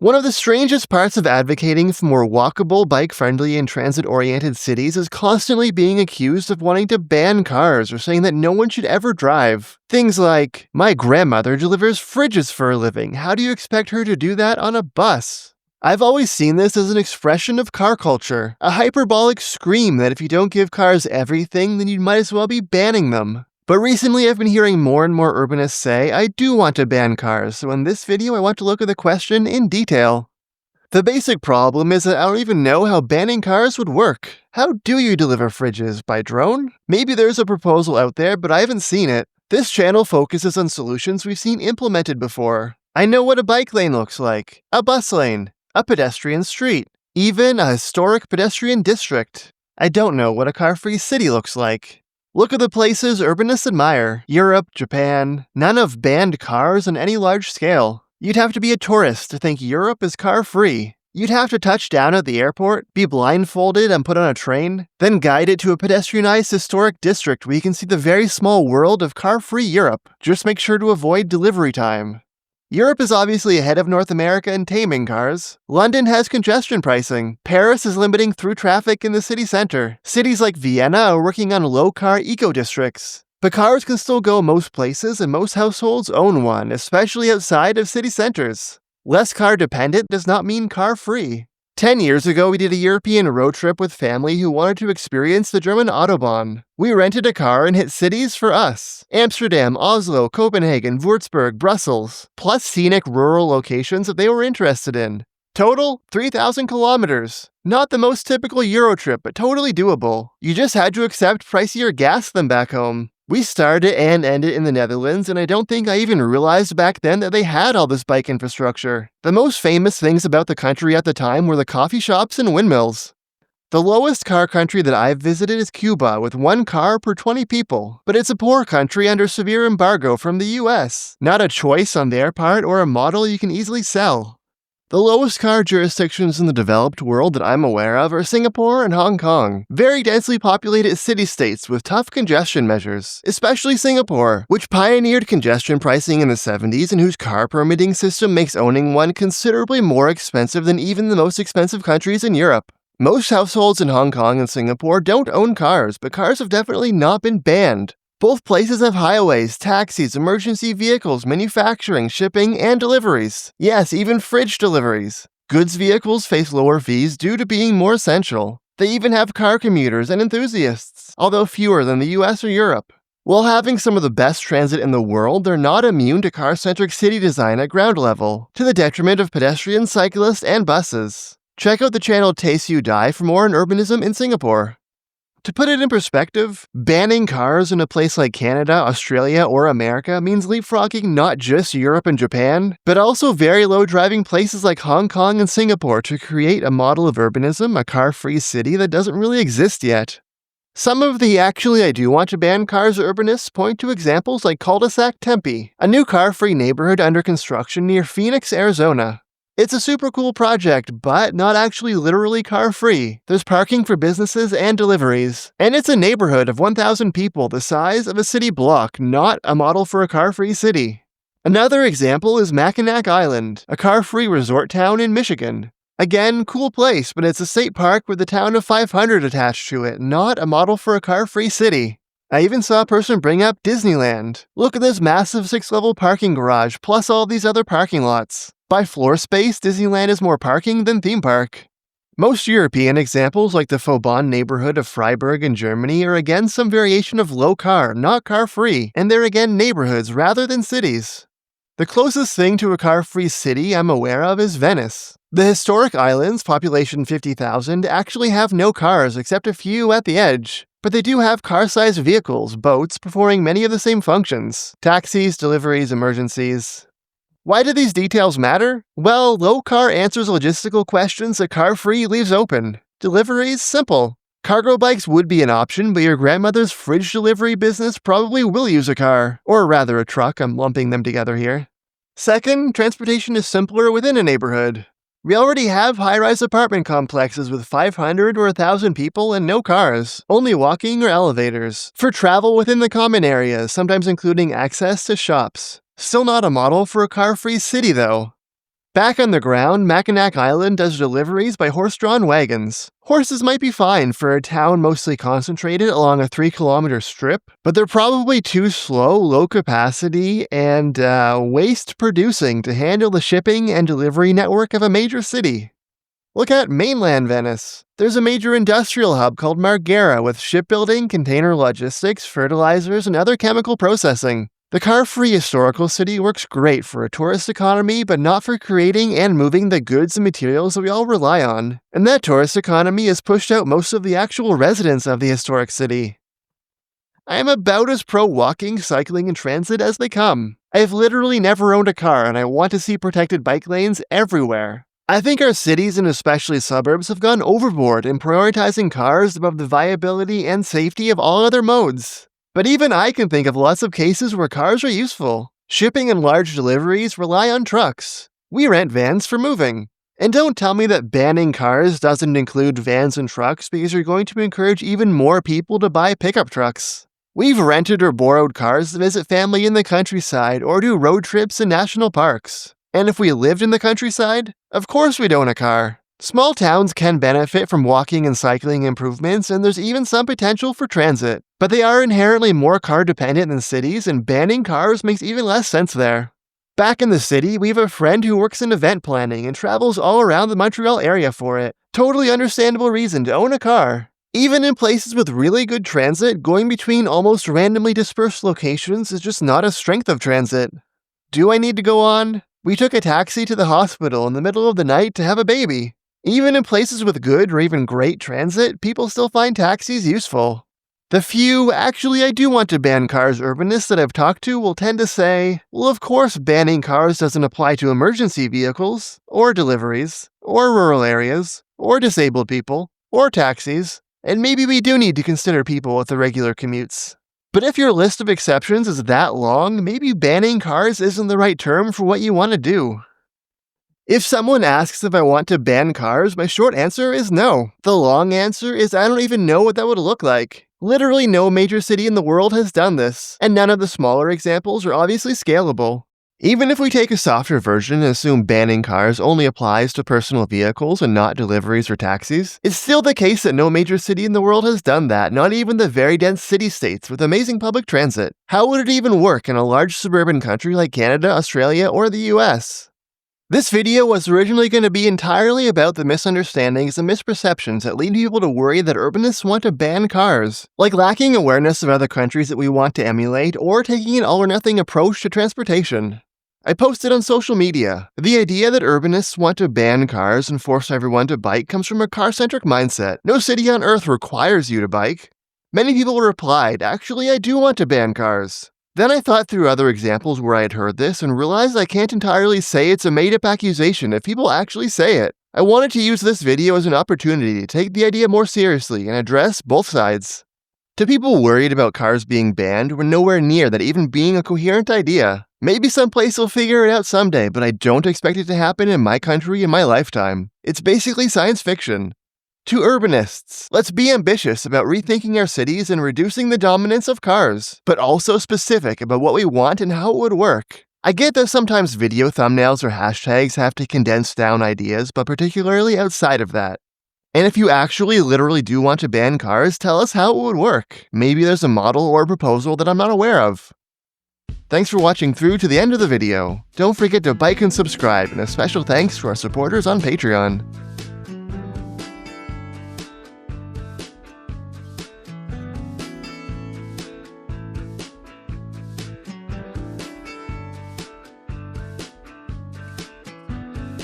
One of the strangest parts of advocating for more walkable, bike-friendly, and transit-oriented cities is constantly being accused of wanting to ban cars or saying that no one should ever drive. Things like, "My grandmother delivers fridges for a living. How do you expect her to do that on a bus?" I've always seen this as an expression of car culture, a hyperbolic scream that if you don't give cars everything, then you might as well be banning them. But recently I've been hearing more and more urbanists say, I do want to ban cars, so in this video I want to look at the question in detail. The basic problem is that I don't even know how banning cars would work. How do you deliver fridges? By drone? Maybe there's a proposal out there, but I haven't seen it. This channel focuses on solutions we've seen implemented before. I know what a bike lane looks like, a bus lane, a pedestrian street, even a historic pedestrian district. I don't know what a car-free city looks like. Look at the places urbanists admire: Europe, Japan. None have banned cars on any large scale. You'd have to be a tourist to think Europe is car-free. You'd have to touch down at the airport, be blindfolded and put on a train, then guided to a pedestrianized historic district where you can see the very small world of car-free Europe. Just make sure to avoid delivery time. Europe is obviously ahead of North America in taming cars. London has congestion pricing. Paris is limiting through traffic in the city center. Cities like Vienna are working on low-car eco-districts. But cars can still go most places, and most households own one, especially outside of city centers. Less car-dependent does not mean car-free. 10 years ago, we did a European road trip with family who wanted to experience the German Autobahn. We rented a car and hit cities for us: Amsterdam, Oslo, Copenhagen, Würzburg, Brussels, plus scenic rural locations that they were interested in. Total, 3,000 kilometers. Not the most typical Euro trip, but totally doable. You just had to accept pricier gas than back home. We started and ended in the Netherlands, and I don't think I even realized back then that they had all this bike infrastructure. The most famous things about the country at the time were the coffee shops and windmills. The lowest car country that I've visited is Cuba, with 1 car per 20 people. But it's a poor country under severe embargo from the US. Not a choice on their part or a model you can easily sell. The lowest car jurisdictions in the developed world that I'm aware of are Singapore and Hong Kong, very densely populated city-states with tough congestion measures, especially Singapore, which pioneered congestion pricing in the 70s and whose car permitting system makes owning one considerably more expensive than even the most expensive countries in Europe. Most households in Hong Kong and Singapore don't own cars, but cars have definitely not been banned. Both places have highways, taxis, emergency vehicles, manufacturing, shipping, and deliveries. Yes, even fridge deliveries. Goods vehicles face lower fees due to being more essential. They even have car commuters and enthusiasts, although fewer than the US or Europe. While having some of the best transit in the world, they're not immune to car-centric city design at ground level, to the detriment of pedestrians, cyclists, and buses. Check out the channel Taste You Die for more on urbanism in Singapore. To put it in perspective, banning cars in a place like Canada, Australia, or America means leapfrogging not just Europe and Japan, but also very low driving places like Hong Kong and Singapore to create a model of urbanism, a car-free city that doesn't really exist yet. Some of the "actually I do want to ban cars" urbanists point to examples like Cul-de-sac Tempe, a new car-free neighborhood under construction near Phoenix, Arizona. It's a super cool project, but not actually literally car-free. There's parking for businesses and deliveries. And it's a neighborhood of 1,000 people the size of a city block, not a model for a car-free city. Another example is Mackinac Island, a car-free resort town in Michigan. Again, cool place, but it's a state park with a town of 500 attached to it, not a model for a car-free city. I even saw a person bring up Disneyland. Look at this massive 6-level parking garage, plus all these other parking lots. By floor space, Disneyland is more parking than theme park. Most European examples, like the Vauban neighborhood of Freiburg in Germany, are again some variation of low car, not car-free, and they're again neighborhoods rather than cities. The closest thing to a car-free city I'm aware of is Venice. The historic islands, population 50,000, actually have no cars except a few at the edge. But they do have car-sized vehicles, boats, performing many of the same functions: taxis, deliveries, emergencies. Why do these details matter? Well, low car answers logistical questions that car-free leaves open. Deliveries? Simple. Cargo bikes would be an option, but your grandmother's fridge delivery business probably will use a car. Or rather a truck, I'm lumping them together here. Second, transportation is simpler within a neighborhood. We already have high-rise apartment complexes with 500 or 1,000 people and no cars, only walking or elevators, for travel within the common areas, sometimes including access to shops. Still not a model for a car-free city, though. Back on the ground, Mackinac Island does deliveries by horse-drawn wagons. Horses might be fine for a town mostly concentrated along a 3-kilometer strip, but they're probably too slow, low capacity, and waste-producing to handle the shipping and delivery network of a major city. Look at mainland Venice. There's a major industrial hub called Marghera with shipbuilding, container logistics, fertilizers, and other chemical processing. The car-free historical city works great for a tourist economy, but not for creating and moving the goods and materials that we all rely on. And that tourist economy has pushed out most of the actual residents of the historic city. I am about as pro-walking, cycling, and transit as they come. I have literally never owned a car, and I want to see protected bike lanes everywhere. I think our cities and especially suburbs have gone overboard in prioritizing cars above the viability and safety of all other modes. But even I can think of lots of cases where cars are useful. Shipping and large deliveries rely on trucks. We rent vans for moving. And don't tell me that banning cars doesn't include vans and trucks because you're going to encourage even more people to buy pickup trucks. We've rented or borrowed cars to visit family in the countryside or do road trips in national parks. And if we lived in the countryside, of course we'd own a car. Small towns can benefit from walking and cycling improvements, and there's even some potential for transit. But they are inherently more car-dependent than cities, and banning cars makes even less sense there. Back in the city, we have a friend who works in event planning and travels all around the Montreal area for it. Totally understandable reason to own a car. Even in places with really good transit, going between almost randomly dispersed locations is just not a strength of transit. Do I need to go on? We took a taxi to the hospital in the middle of the night to have a baby. Even in places with good or even great transit, people still find taxis useful. The few, actually I do want to ban cars urbanists that I've talked to will tend to say, well of course banning cars doesn't apply to emergency vehicles, or deliveries, or rural areas, or disabled people, or taxis, and maybe we do need to consider people with irregular commutes. But if your list of exceptions is that long, maybe banning cars isn't the right term for what you want to do. If someone asks if I want to ban cars, my short answer is no. The long answer is I don't even know what that would look like. Literally no major city in the world has done this, and none of the smaller examples are obviously scalable. Even if we take a softer version and assume banning cars only applies to personal vehicles and not deliveries or taxis, it's still the case that no major city in the world has done that, not even the very dense city-states with amazing public transit. How would it even work in a large suburban country like Canada, Australia, or the US? This video was originally going to be entirely about the misunderstandings and misperceptions that lead people to worry that urbanists want to ban cars, like lacking awareness of other countries that we want to emulate or taking an all-or-nothing approach to transportation. I posted on social media. The idea that urbanists want to ban cars and force everyone to bike comes from a car-centric mindset. No city on Earth requires you to bike. Many people replied, actually I do want to ban cars. Then I thought through other examples where I had heard this and realized I can't entirely say it's a made-up accusation if people actually say it. I wanted to use this video as an opportunity to take the idea more seriously and address both sides. To people worried about cars being banned, we're nowhere near that even being a coherent idea. Maybe someplace will figure it out someday, but I don't expect it to happen in my country in my lifetime. It's basically science fiction. To urbanists, let's be ambitious about rethinking our cities and reducing the dominance of cars, but also specific about what we want and how it would work. I get that sometimes video thumbnails or hashtags have to condense down ideas, but particularly outside of that. And if you actually literally do want to ban cars, tell us how it would work. Maybe there's a model or a proposal that I'm not aware of. Thanks for watching through to the end of the video. Don't forget to like and subscribe, and a special thanks to our supporters on Patreon.